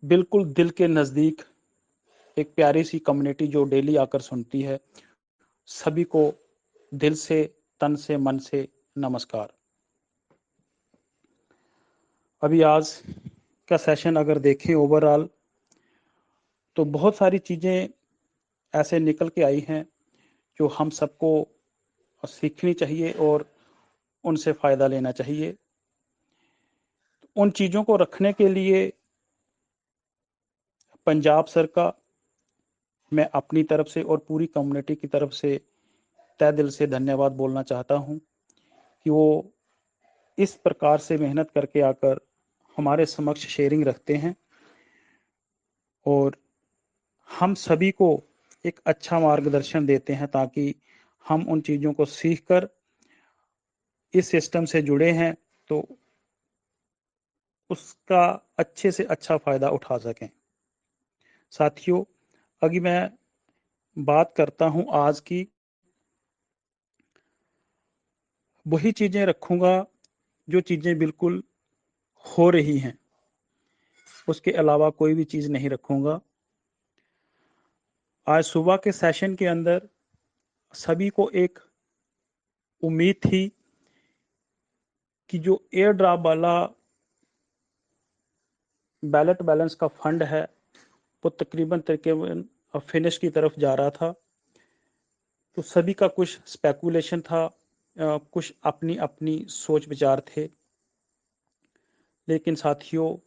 बिल्कुल दिल के नज़दीक एक प्यारी सी कम्युनिटी जो डेली आकर सुनती है, सभी को दिल से, तन से, मन से नमस्कार। अभी आज का सेशन अगर देखें ओवरऑल, तो बहुत सारी चीज़ें ऐसे निकल के आई हैं जो हम सबको सीखनी चाहिए और उनसे फ़ायदा लेना चाहिए। उन चीज़ों को रखने के लिए पंजाब सरकार, मैं अपनी तरफ से और पूरी कम्युनिटी की तरफ से तहे दिल से धन्यवाद बोलना चाहता हूँ कि वो इस प्रकार से मेहनत करके आकर हमारे समक्ष शेयरिंग रखते हैं और हम सभी को एक अच्छा मार्गदर्शन देते हैं ताकि हम उन चीज़ों को सीख कर इस सिस्टम से जुड़े हैं तो उसका अच्छे से अच्छा फ़ायदा उठा सकें। साथियों, अभी मैं बात करता हूँ आज की, वही चीज़ें रखूँगा जो चीज़ें बिल्कुल हो रही हैं, उसके अलावा कोई भी चीज़ नहीं रखूँगा। आज सुबह के सेशन के अंदर सभी को एक उम्मीद थी कि जो एयर ड्रॉप वाला बैलेट बैलेंस का फंड है वो तकरीबन फिनिश की तरफ जा रहा था, तो सभी का कुछ स्पेकुलेशन था, कुछ अपनी अपनी सोच विचार थे। लेकिन साथियों,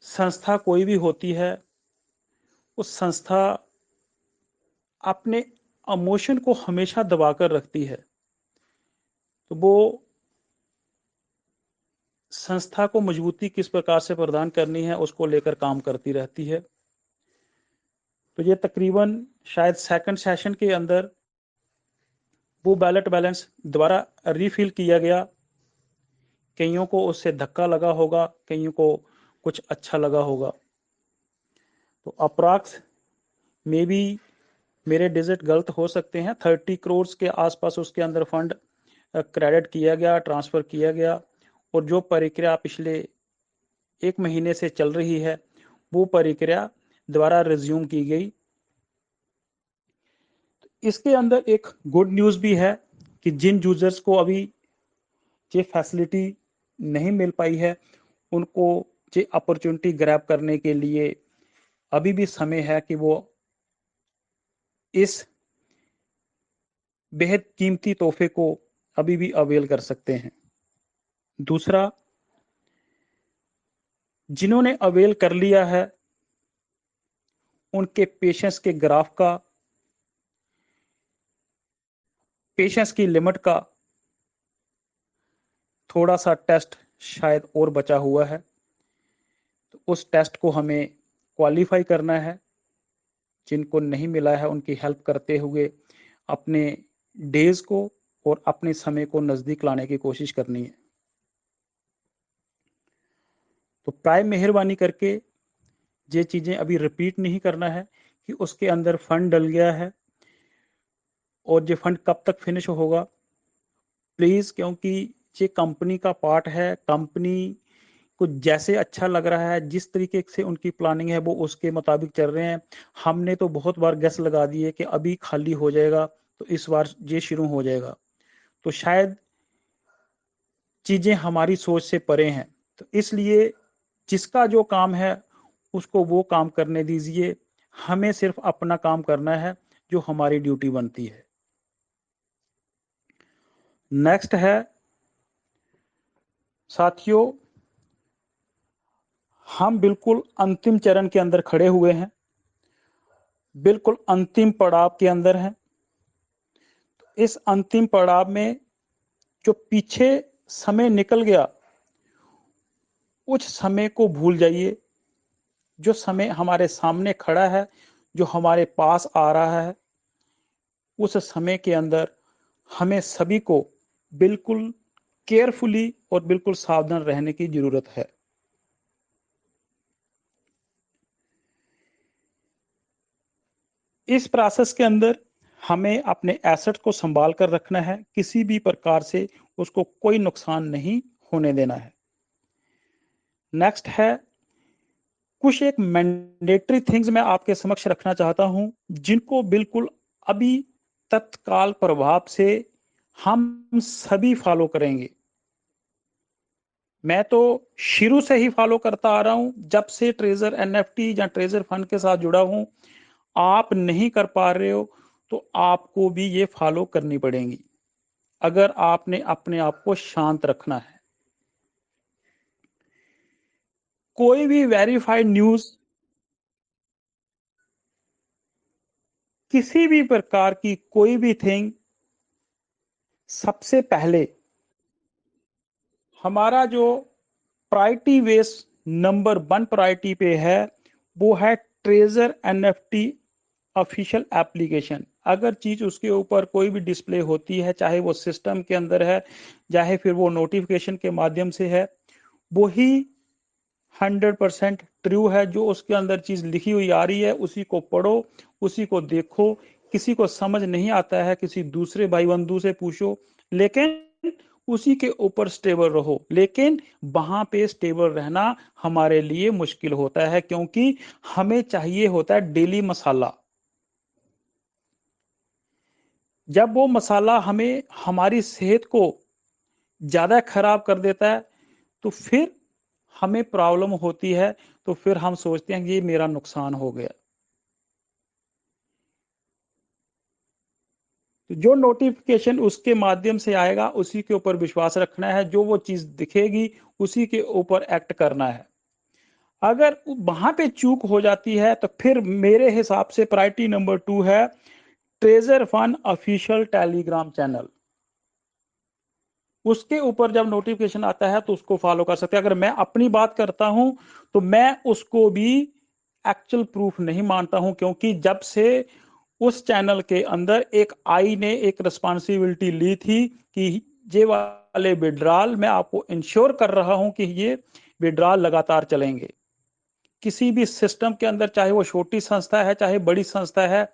संस्था कोई भी होती है, उस संस्था अपने इमोशन को हमेशा दबा कर रखती है, तो वो संस्था को मजबूती किस प्रकार से प्रदान करनी है उसको लेकर काम करती रहती है। तो ये तकरीबन शायद सेकंड सेशन के अंदर वो बैलेट बैलेंस दोबारा रीफिल किया गया। कईयों को उससे धक्का लगा होगा, कईयों को कुछ अच्छा लगा होगा। तो अप्रॉक्स मे बी मेरे डिजिट गलत हो सकते हैं, 30 करोड़ के आसपास उसके अंदर फंड क्रेडिट किया गया, ट्रांसफ़र किया गया और जो प्रक्रिया पिछले 1 महीने से चल रही है वो प्रक्रिया दोबारा रिज्यूम की गई। इसके अंदर एक गुड न्यूज़ भी है कि जिन यूजर्स को अभी ये फैसिलिटी नहीं मिल पाई है, उनको ये अपॉर्चुनिटी ग्रैब करने के लिए अभी भी समय है कि वो इस बेहद कीमती तोहफे को अभी भी अवेल कर सकते हैं। दूसरा, जिन्होंने अवेल कर लिया है उनके पेशेंस की लिमिट का थोड़ा सा टेस्ट शायद और बचा हुआ है, तो उस टेस्ट को हमें क्वालिफाई करना है। जिनको नहीं मिला है उनकी हेल्प करते हुए अपने डेज को और अपने समय को नज़दीक लाने की कोशिश करनी है। तो प्राय मेहरबानी करके ये चीज़ें अभी रिपीट नहीं करना है कि उसके अंदर फंड डल गया है और ये फंड कब तक फिनिश होगा। प्लीज़, क्योंकि ये कंपनी का पार्ट है, कंपनी को जैसे अच्छा लग रहा है, जिस तरीके से उनकी प्लानिंग है वो उसके मुताबिक चल रहे हैं। हमने तो बहुत बार गेस लगा दिए कि अभी खाली हो जाएगा तो इस बार ये शुरू हो जाएगा, तो शायद चीज़ें हमारी सोच से परे हैं। तो इसलिए जिसका जो काम है उसको वो काम करने दीजिए, हमें सिर्फ अपना काम करना है जो हमारी ड्यूटी बनती है। नेक्स्ट है साथियों, हम बिल्कुल अंतिम चरण के अंदर खड़े हुए हैं, बिल्कुल अंतिम पड़ाव के अंदर हैं। इस अंतिम पड़ाव में जो पीछे समय निकल गया उस समय को भूल जाइए। जो समय हमारे सामने खड़ा है, जो हमारे पास आ रहा है, उस समय के अंदर हमें सभी को बिल्कुल केयरफुली और बिल्कुल सावधान रहने की जरूरत है। इस प्रोसेस के अंदर हमें अपने एसेट को संभाल कर रखना है, किसी भी प्रकार से उसको कोई नुकसान नहीं होने देना है। नेक्स्ट है कुछ एक मैंडेटरी थिंग्स मैं आपके समक्ष रखना चाहता हूं, जिनको बिल्कुल अभी तत्काल प्रभाव से हम सभी फॉलो करेंगे। मैं तो शुरू से ही फॉलो करता आ रहा हूं, जब से ट्रेजर एनएफटी या ट्रेजर फंड के साथ जुड़ा हूं। आप नहीं कर पा रहे हो तो आपको भी ये फॉलो करनी पड़ेगी, अगर आपने अपने आप को शांत रखना है। कोई भी वेरीफाइड न्यूज, किसी भी प्रकार की कोई भी थिंग, सबसे पहले हमारा जो प्रायोरिटी बेस नंबर 1 प्रायोरिटी पे है, वो है ट्रेजर एनएफटी ऑफिशियल एप्लीकेशन। अगर चीज उसके ऊपर कोई भी डिस्प्ले होती है, चाहे वो सिस्टम के अंदर है, चाहे फिर वो नोटिफिकेशन के माध्यम से है, वो ही 100% ट्रू है। जो उसके अंदर चीज लिखी हुई आ रही है, उसी को पढ़ो, उसी को देखो। किसी को समझ नहीं आता है, किसी दूसरे भाई बंधु से पूछो, लेकिन उसी के ऊपर स्टेबल रहो। लेकिन वहां पे स्टेबल रहना हमारे लिए मुश्किल होता है, क्योंकि हमें चाहिए होता है डेली मसाला। जब वो मसाला हमें हमारी सेहत को ज्यादा खराब कर देता है, तो फिर हमें प्रॉब्लम होती है। तो फिर हम सोचते हैं कि ये मेरा नुकसान हो गया। तो जो नोटिफिकेशन उसके माध्यम से आएगा, उसी के ऊपर विश्वास रखना है। जो वो चीज दिखेगी, उसी के ऊपर एक्ट करना है। अगर वहां पे चूक हो जाती है, तो फिर मेरे हिसाब से प्रायोरिटी नंबर 2 है treasure fund official Telegram channel. उसके ऊपर जब नोटिफिकेशन आता है तो उसको फॉलो कर सकते हैं। अगर मैं अपनी बात करता हूं, तो मैं उसको भी एक्चुअल प्रूफ नहीं मानता हूं, क्योंकि जब से उस चैनल के अंदर एक आई ने एक रिस्पॉन्सिबिलिटी ली थी कि ये वाले विड्रॉल मैं आपको इंश्योर कर रहा हूं कि ये विड्रॉल लगातार चलेंगे। किसी भी सिस्टम के अंदर, चाहे वो छोटी संस्था है चाहे बड़ी संस्था है,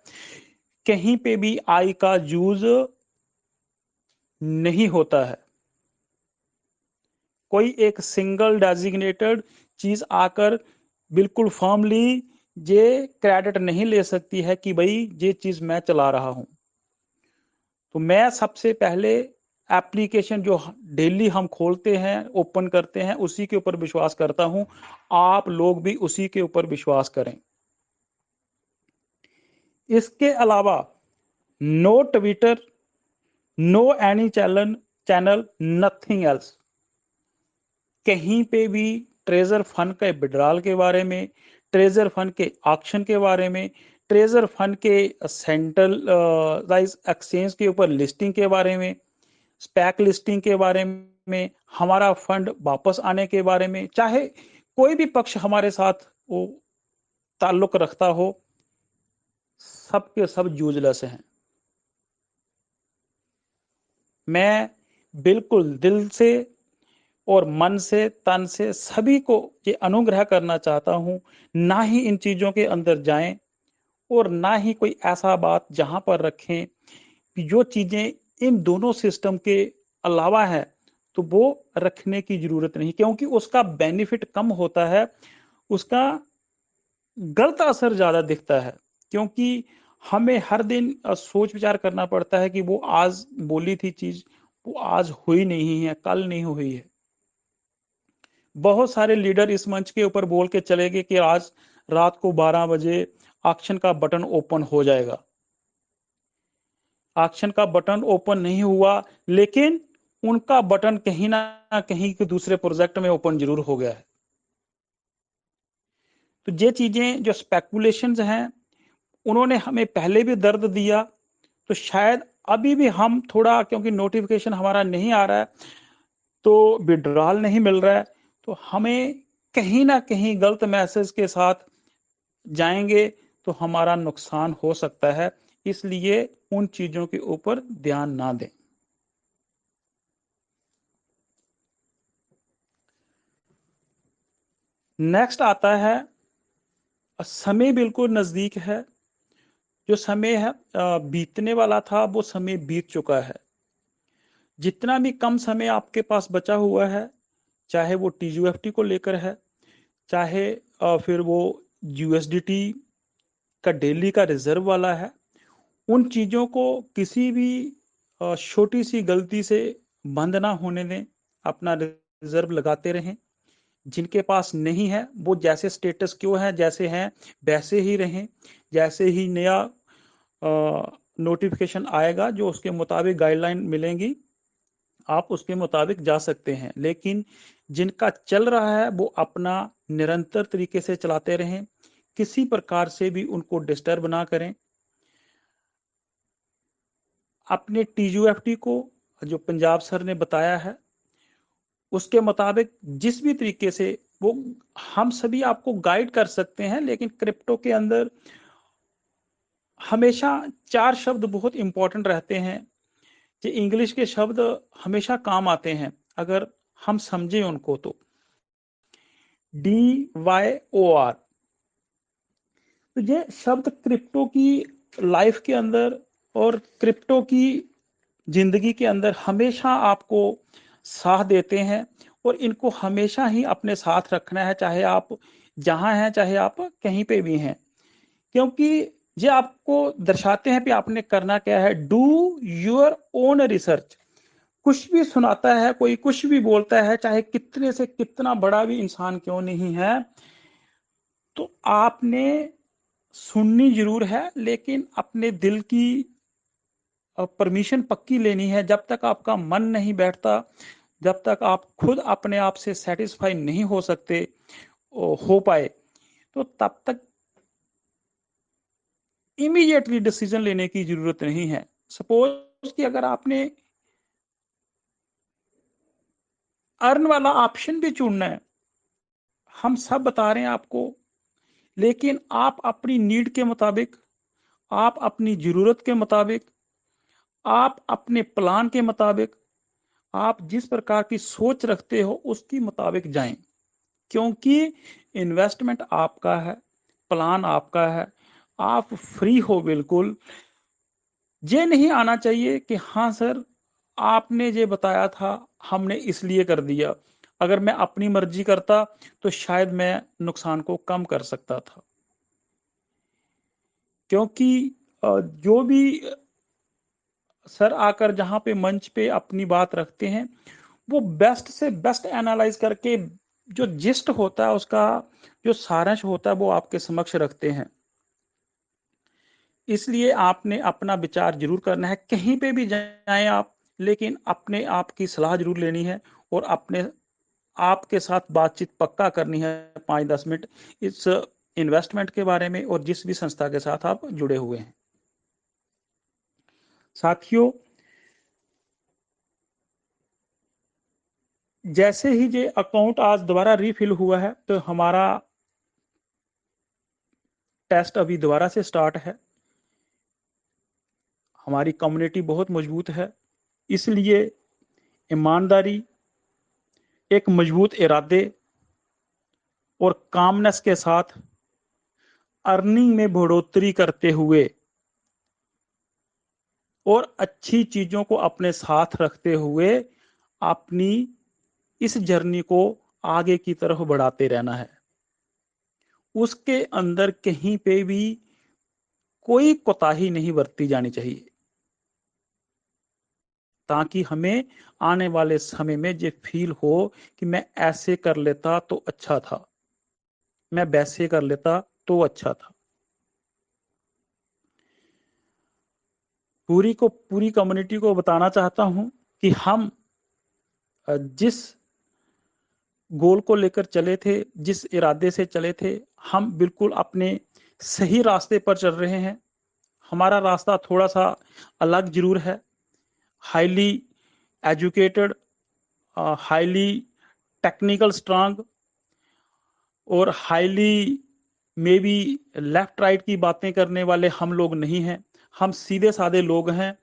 कहीं पे भी आई का यूज नहीं होता है। कोई एक सिंगल डेजिग्नेटेड चीज आकर बिल्कुल फर्मली ये क्रेडिट नहीं ले सकती है कि भाई ये चीज मैं चला रहा हूं। तो मैं सबसे पहले एप्लीकेशन जो डेली हम खोलते हैं, ओपन करते हैं, उसी के ऊपर विश्वास करता हूं। आप लोग भी उसी के ऊपर विश्वास करें। इसके अलावा no Twitter, no any channel, nothing else. कहीं पे भी ट्रेजर फंड के विड्रॉल के बारे में, ट्रेजर फंड के ऑक्शन के बारे में, ट्रेजर फंड के सेंट्रल एक्सचेंज के ऊपर लिस्टिंग के बारे में, स्पैक लिस्टिंग के बारे में, हमारा फंड वापस आने के बारे में, चाहे कोई भी पक्ष हमारे साथ वो ताल्लुक रखता हो, सब के सब यूजलेस हैं। मैं बिल्कुल दिल से और मन से, तन से सभी को ये अनुग्रह करना चाहता हूं, ना ही इन चीजों के अंदर जाएं, और ना ही कोई ऐसा बात जहां पर रखें कि जो चीजें इन दोनों सिस्टम के अलावा है, तो वो रखने की जरूरत नहीं, क्योंकि उसका बेनिफिट कम होता है, उसका गलत असर ज्यादा दिखता है। क्योंकि हमें हर दिन सोच विचार करना पड़ता है कि वो आज बोली थी चीज, वो आज हुई नहीं है, कल नहीं हुई है। बहुत सारे लीडर इस मंच के ऊपर बोल के चले गए कि आज रात को 12 बजे ऑक्शन का बटन ओपन हो जाएगा। ऑक्शन का बटन ओपन नहीं हुआ, लेकिन उनका बटन कहीं ना कहीं के दूसरे प्रोजेक्ट में ओपन जरूर हो गया है। तो ये चीजें जो स्पेकुलेशंस हैं, उन्होंने हमें पहले भी दर्द दिया। तो शायद अभी भी हम थोड़ा, क्योंकि नोटिफिकेशन हमारा नहीं आ रहा है, तो विड्रॉल नहीं मिल रहा है, तो हमें कहीं ना कहीं गलत मैसेज के साथ जाएंगे तो हमारा नुकसान हो सकता है। इसलिए उन चीजों के ऊपर ध्यान ना दें। नेक्स्ट आता है, समय बिल्कुल नजदीक है। जो समय है बीतने वाला था, वो समय बीत चुका है। जितना भी कम समय आपके पास बचा हुआ है, चाहे वो टीयूएफटी को लेकर है, चाहे फिर वो यूएसडीटी का डेली का रिजर्व वाला है, उन चीज़ों को किसी भी छोटी सी गलती से बंद ना होने दें, अपना रिजर्व लगाते रहें। जिनके पास नहीं है वो जैसे स्टेटस क्यो है, जैसे हैं वैसे ही रहें। जैसे ही नया नोटिफिकेशन आएगा, जो उसके मुताबिक गाइडलाइन मिलेंगी, आप उसके मुताबिक जा सकते हैं। लेकिन जिनका चल रहा है वो अपना निरंतर तरीके से चलाते रहें, किसी प्रकार से भी उनको डिस्टर्ब ना करें। अपने टीयूएफटी को जो पंजाब सर ने बताया है उसके मुताबिक जिस भी तरीके से वो हम सभी आपको गाइड कर सकते हैं, लेकिन क्रिप्टो के अंदर हमेशा 4 शब्द बहुत इंपॉर्टेंट रहते हैं। ये इंग्लिश के शब्द हमेशा काम आते हैं अगर हम समझें उनको। तो DYOR, तो ये शब्द क्रिप्टो की लाइफ के अंदर और क्रिप्टो की जिंदगी के अंदर हमेशा आपको साथ देते हैं, और इनको हमेशा ही अपने साथ रखना है, चाहे आप जहां हैं, चाहे आप कहीं पे भी हैं। क्योंकि ये आपको दर्शाते हैं कि आपने करना क्या है। Do your own research. कुछ भी सुनाता है कोई, कुछ भी बोलता है, चाहे कितने से कितना बड़ा भी इंसान क्यों नहीं है, तो आपने सुननी जरूर है, लेकिन अपने दिल की परमिशन पक्की लेनी है। जब तक आपका मन नहीं बैठता, जब तक आप खुद अपने आप से सेटिस्फाई नहीं हो सकते, हो पाए, तो तब तक इमीडिएटली डिसीजन लेने की जरूरत नहीं है। सपोज कि अगर आपने अर्न वाला ऑप्शन भी चुनना है, हम सब बता रहे हैं आपको, लेकिन आप अपनी नीड के मुताबिक, आप अपनी जरूरत के मुताबिक, आप अपने प्लान के मुताबिक, आप जिस प्रकार की सोच रखते हो उसके मुताबिक जाएं। क्योंकि इन्वेस्टमेंट आपका है, प्लान आपका है, आप फ्री हो बिल्कुल। ये नहीं आना चाहिए कि हाँ सर आपने ये बताया था, हमने इसलिए कर दिया। अगर मैं अपनी मर्जी करता तो शायद मैं नुकसान को कम कर सकता था। क्योंकि जो भी सर आकर जहां पे मंच पे अपनी बात रखते हैं, वो बेस्ट से बेस्ट एनालाइज करके जो जिस्ट होता है उसका, जो सारांश होता है, वो आपके समक्ष रखते हैं। इसलिए आपने अपना विचार जरूर करना है, कहीं पे भी जाएं आप, लेकिन अपने आप की सलाह जरूर लेनी है, और अपने आपके साथ बातचीत पक्का करनी है 5-10 मिनट इस इन्वेस्टमेंट के बारे में, और जिस भी संस्था के साथ आप जुड़े हुए हैं। साथियों, जैसे ही ये अकाउंट आज दोबारा रीफिल हुआ है, तो हमारा टेस्ट अभी दोबारा से स्टार्ट है। हमारी कम्युनिटी बहुत मजबूत है, इसलिए ईमानदारी, एक मजबूत इरादे और कामनेस के साथ अर्निंग में बढ़ोतरी करते हुए और अच्छी चीजों को अपने साथ रखते हुए अपनी इस जर्नी को आगे की तरफ बढ़ाते रहना है। उसके अंदर कहीं पे भी कोई कोताही नहीं बरती जानी चाहिए, ताकि हमें आने वाले समय में ये फील हो कि मैं ऐसे कर लेता तो अच्छा था, मैं वैसे कर लेता तो अच्छा था। पूरी कम्युनिटी को बताना चाहता हूं कि हम जिस गोल को लेकर चले थे, जिस इरादे से चले थे, हम बिल्कुल अपने सही रास्ते पर चल रहे हैं। हमारा रास्ता थोड़ा सा अलग जरूर है। Highly educated, highly technical strong, और highly maybe left right की बातें करने वाले हम लोग नहीं हैं। हम सीधे साधे लोग हैं,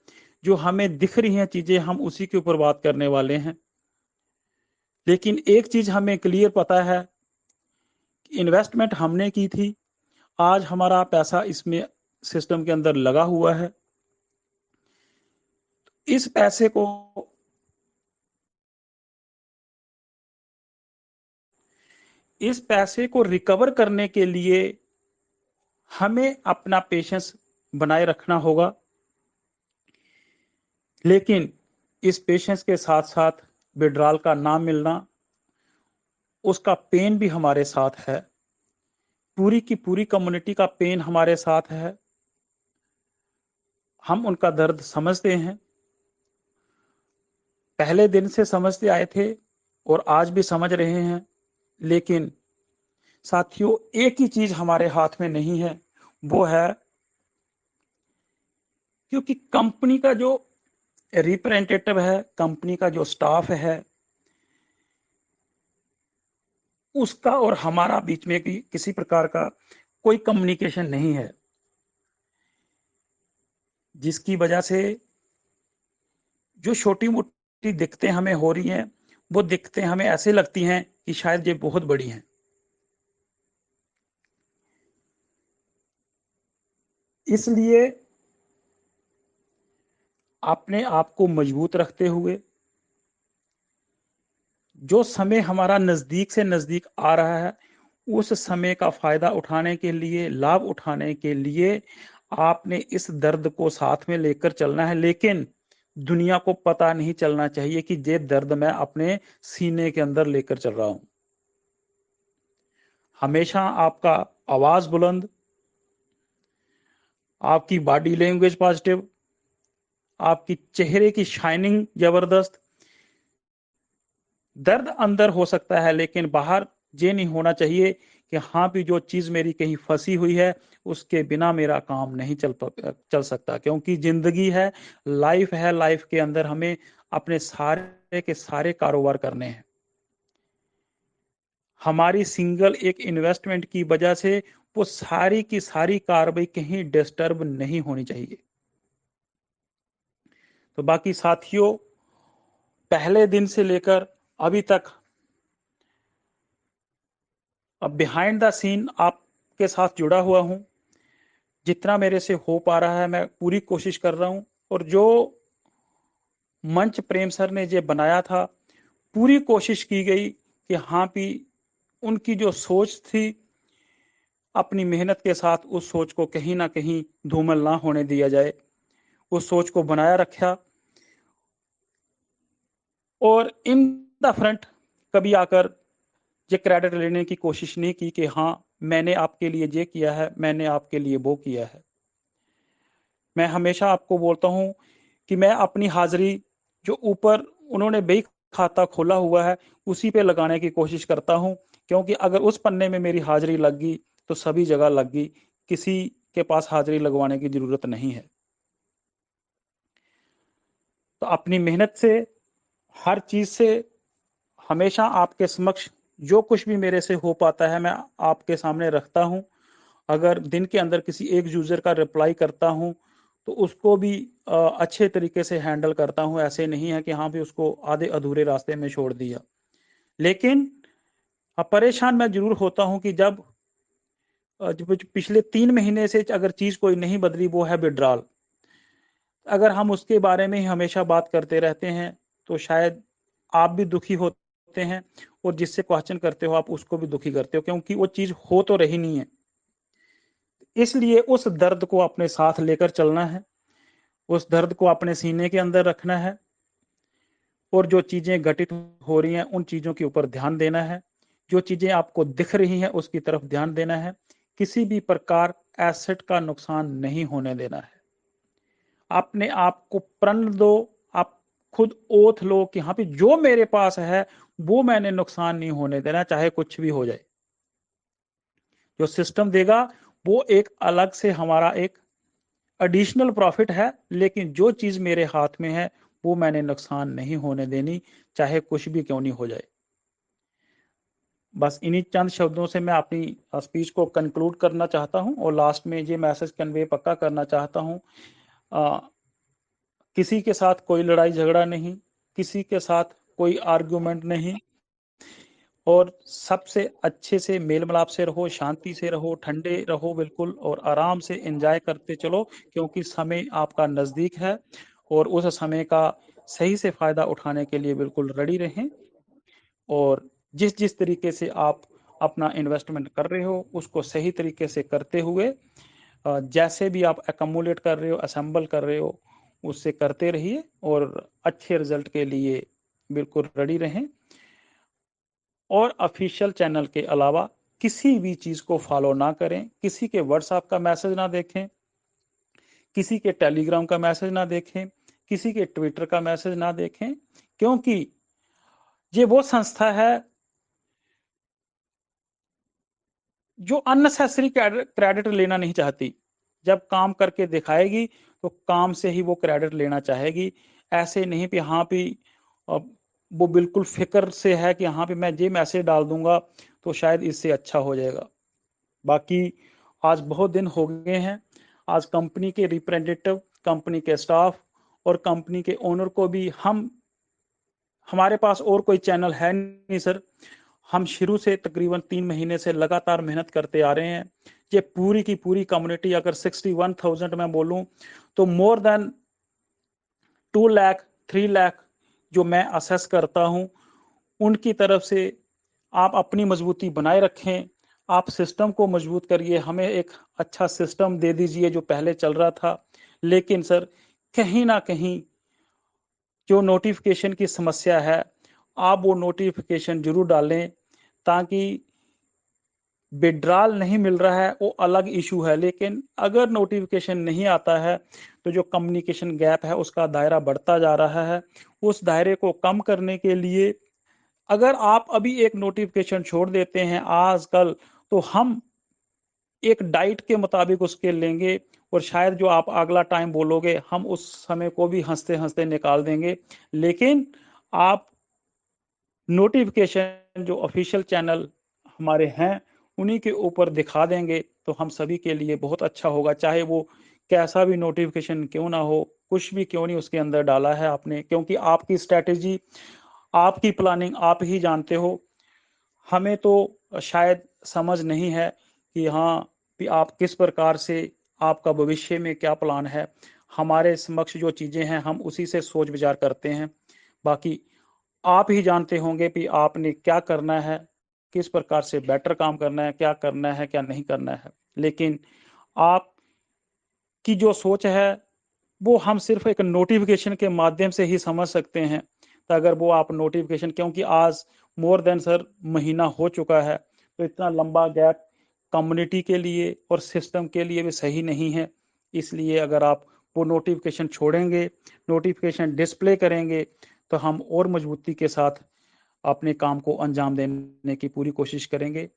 जो हमें दिख रही हैं चीजें, हम उसी के ऊपर बात करने वाले हैं। लेकिन एक चीज हमें क्लियर पता है, इन्वेस्टमेंट हमने की थी, आज हमारा पैसा इसमें सिस्टम के अंदर लगा हुआ है। इस पैसे को इस पैसे को रिकवर करने के लिए हमें अपना पेशेंस बनाए रखना होगा, लेकिन इस पेशेंस के साथ साथ विड्रॉल का ना मिलना, उसका पेन भी हमारे साथ है, पूरी की पूरी कम्युनिटी का पेन हमारे साथ है। हम उनका दर्द समझते हैं, पहले दिन से समझते आए थे और आज भी समझ रहे हैं। लेकिन साथियों, एक ही चीज हमारे हाथ में नहीं है, वो है क्योंकि कंपनी का जो रिप्रेजेंटेटिव है, कंपनी का जो स्टाफ है, उसका और हमारा बीच में भी किसी प्रकार का कोई कम्युनिकेशन नहीं है, जिसकी वजह से जो छोटी मोटी दिक्कतें हमें हो रही हैं, वो दिक्कतें हमें ऐसे लगती हैं कि शायद ये बहुत बड़ी हैं। इसलिए अपने आप को मजबूत रखते हुए, जो समय हमारा नजदीक से नजदीक आ रहा है, उस समय का फायदा उठाने के लिए, लाभ उठाने के लिए आपने इस दर्द को साथ में लेकर चलना है। लेकिन दुनिया को पता नहीं चलना चाहिए कि ये दर्द मैं अपने सीने के अंदर लेकर चल रहा हूं। हमेशा आपका आवाज बुलंद, आपकी बॉडी लैंग्वेज पॉजिटिव, आपकी चेहरे की शाइनिंग जबरदस्त। दर्द अंदर हो सकता है, लेकिन बाहर ये नहीं होना चाहिए कि हाँ भी जो चीज मेरी कहीं फंसी हुई है, उसके बिना मेरा काम नहीं चल सकता। क्योंकि जिंदगी है, लाइफ है, लाइफ के अंदर हमें अपने सारे के सारे कारोबार करने हैं। हमारी सिंगल एक इन्वेस्टमेंट की वजह से वो सारी की सारी कार्रवाई कहीं डिस्टर्ब नहीं होनी चाहिए। तो बाकी साथियों, पहले दिन से लेकर अभी तक अब बिहाइंड द सीन आपके साथ जुड़ा हुआ हूं। जितना मेरे से हो पा रहा है मैं पूरी कोशिश कर रहा हूं, और जो मंच प्रेम सर ने जो बनाया था, पूरी कोशिश की गई कि हाँ भी उनकी जो सोच थी, अपनी मेहनत के साथ उस सोच को कहीं ना कहीं धूमल ना होने दिया जाए, उस सोच को बनाया रखा। और इन द फ्रंट कभी आकर ये क्रेडिट लेने की कोशिश नहीं की कि हाँ मैंने आपके लिए ये किया है, मैंने आपके लिए वो किया है। मैं हमेशा आपको बोलता हूं कि मैं अपनी हाजिरी जो ऊपर उन्होंने बही खाता खोला हुआ है, उसी पे लगाने की कोशिश करता हूं। क्योंकि अगर उस पन्ने में मेरी हाजिरी लग गई तो सभी जगह लग गई, किसी के पास हाजिरी लगवाने की जरूरत नहीं है। तो अपनी मेहनत से, हर चीज से, हमेशा आपके समक्ष जो कुछ भी मेरे से हो पाता है मैं आपके सामने रखता हूं। अगर दिन के अंदर किसी एक यूजर का रिप्लाई करता हूं तो उसको भी अच्छे तरीके से हैंडल करता हूं। ऐसे नहीं है कि हाँ भी उसको आधे अधूरे रास्ते में छोड़ दिया। लेकिन परेशान मैं जरूर होता हूं कि जब पिछले 3 महीने से अगर चीज कोई नहीं बदली, वो है विड्रॉल। अगर हम उसके बारे में ही हमेशा बात करते रहते हैं तो शायद आप भी दुखी होते हैं, और जिससे क्वेश्चन करते हो आप उसको भी दुखी करते हो, क्योंकि वो चीज हो तो रही नहीं है। इसलिए उस दर्द को अपने साथ लेकर चलना है, उस दर्द को अपने सीने के अंदर रखना है, और जो चीजें घटित हो रही हैं उन चीजों के ऊपर ध्यान देना है। जो चीजें आपको दिख रही हैं उसकी तरफ ध्यान देना है। किसी भी प्रकार एसेट का नुकसान नहीं होने देना है। अपने आप को प्रण दो, आप खुद ओथ लो कि हाँ भी जो मेरे पास है वो मैंने नुकसान नहीं होने देना, चाहे कुछ भी हो जाए। जो सिस्टम देगा वो एक अलग से हमारा एक एडिशनल प्रॉफिट है, लेकिन जो चीज मेरे हाथ में है वो मैंने नुकसान नहीं होने देनी, चाहे कुछ भी क्यों नहीं हो जाए। बस इन्हीं चंद शब्दों से मैं अपनी स्पीच को कंक्लूड करना चाहता हूं, और लास्ट में ये मैसेज कन्वे पक्का करना चाहता हूं। किसी के साथ कोई लड़ाई झगड़ा नहीं, किसी के साथ कोई आर्गुमेंट नहीं, और सबसे अच्छे से मेल मिलाप से रहो, शांति से रहो, ठंडे रहो बिल्कुल, और आराम से एंजॉय करते चलो, क्योंकि समय आपका नजदीक है। और उस समय का सही से फायदा उठाने के लिए बिल्कुल रेडी रहें। और जिस जिस तरीके से आप अपना इन्वेस्टमेंट कर रहे हो उसको सही तरीके से करते हुए जैसे भी आप एकमुलेट कर रहे हो, असेंबल कर रहे हो, उससे करते रहिए और अच्छे रिजल्ट के लिए बिल्कुल रेडी रहें। और ऑफिशियल चैनल के अलावा किसी भी चीज को फॉलो ना करें, किसी के व्हाट्सएप का मैसेज ना देखें, किसी के टेलीग्राम का मैसेज ना देखें, किसी के ट्विटर का मैसेज ना देखें, क्योंकि ये वो संस्था है जो अननेसेसरी क्रेडिट लेना नहीं चाहती। जब काम करके दिखाएगी तो काम से ही वो क्रेडिट लेना चाहेगी। ऐसे नहीं कि हाँ भी वो बिल्कुल फिक्र से है कि हाँ भी मैं ये मैसेज डाल दूंगा तो शायद इससे अच्छा हो जाएगा। बाकी आज बहुत दिन हो गए हैं, आज कंपनी के रिप्रेजेंटेटिव, कंपनी के स्टाफ और कंपनी के ओनर को भी हमारे पास और कोई चैनल है नहीं सर। हम शुरू से तकरीबन 3 महीने से लगातार मेहनत करते आ रहे हैं। ये पूरी की पूरी कम्युनिटी अगर 61,000 मैं बोलूं तो मोर देन 2 लाख 3 लाख जो मैं असेस करता हूं, उनकी तरफ से आप अपनी मजबूती बनाए रखें। आप सिस्टम को मजबूत करिए, हमें एक अच्छा सिस्टम दे दीजिए जो पहले चल रहा था। लेकिन सर कहीं ना कहीं जो नोटिफिकेशन की समस्या है, आप वो नोटिफिकेशन जरूर डालें, ताकि विड्रॉल नहीं मिल रहा है वो अलग इशू है, लेकिन अगर नोटिफिकेशन नहीं आता है तो जो कम्युनिकेशन गैप है उसका दायरा बढ़ता जा रहा है। उस दायरे को कम करने के लिए अगर आप अभी एक नोटिफिकेशन छोड़ देते हैं आजकल, तो हम एक डाइट के मुताबिक उसके लेंगे और शायद जो आप अगला टाइम बोलोगे हम उस समय को भी हंसते हंसते निकाल देंगे। लेकिन आप नोटिफिकेशन जो ऑफिशियल चैनल हमारे हैं उन्हीं के ऊपर दिखा देंगे तो हम सभी के लिए बहुत अच्छा होगा। चाहे वो कैसा भी नोटिफिकेशन क्यों ना हो, कुछ भी क्यों नहीं उसके अंदर डाला है आपने, क्योंकि आपकी स्ट्रेटेजी, आपकी प्लानिंग आप ही जानते हो। हमें तो शायद समझ नहीं है कि हाँ कि आप किस प्रकार से, आपका भविष्य में क्या प्लान है। हमारे समक्ष जो चीजें हैं हम उसी से सोच विचार करते हैं। बाकी आप ही जानते होंगे कि आपने क्या करना है, किस प्रकार से बेटर काम करना है, क्या करना है क्या नहीं करना है। लेकिन आप की जो सोच है वो हम सिर्फ एक नोटिफिकेशन के माध्यम से ही समझ सकते हैं। तो अगर वो आप नोटिफिकेशन, क्योंकि आज मोर देन सर महीना हो चुका है, तो इतना लंबा गैप कम्युनिटी के लिए और सिस्टम के लिए भी सही नहीं है। इसलिए अगर आप वो नोटिफिकेशन छोड़ेंगे, नोटिफिकेशन डिस्प्ले करेंगे, तो हम और मजबूती के साथ अपने काम को अंजाम देने की पूरी कोशिश करेंगे।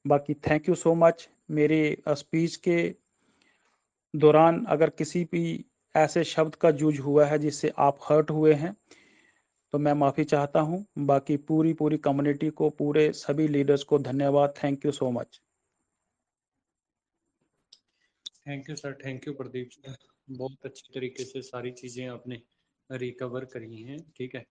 बाकी थैंक यू सो मच। मेरे स्पीच के दौरान अगर किसी भी ऐसे शब्द का यूज हुआ है जिससे आप हर्ट हुए हैं तो मैं माफ़ी चाहता हूं। बाकी पूरी पूरी कम्युनिटी को, पूरे सभी लीडर्स को धन्यवाद। Thank you so much. Thank you sir, thank you Pradeep sir, बहुत अच्छी तरीके से सारी चीज़ें आपने रिकवर करी हैं। ठीक है,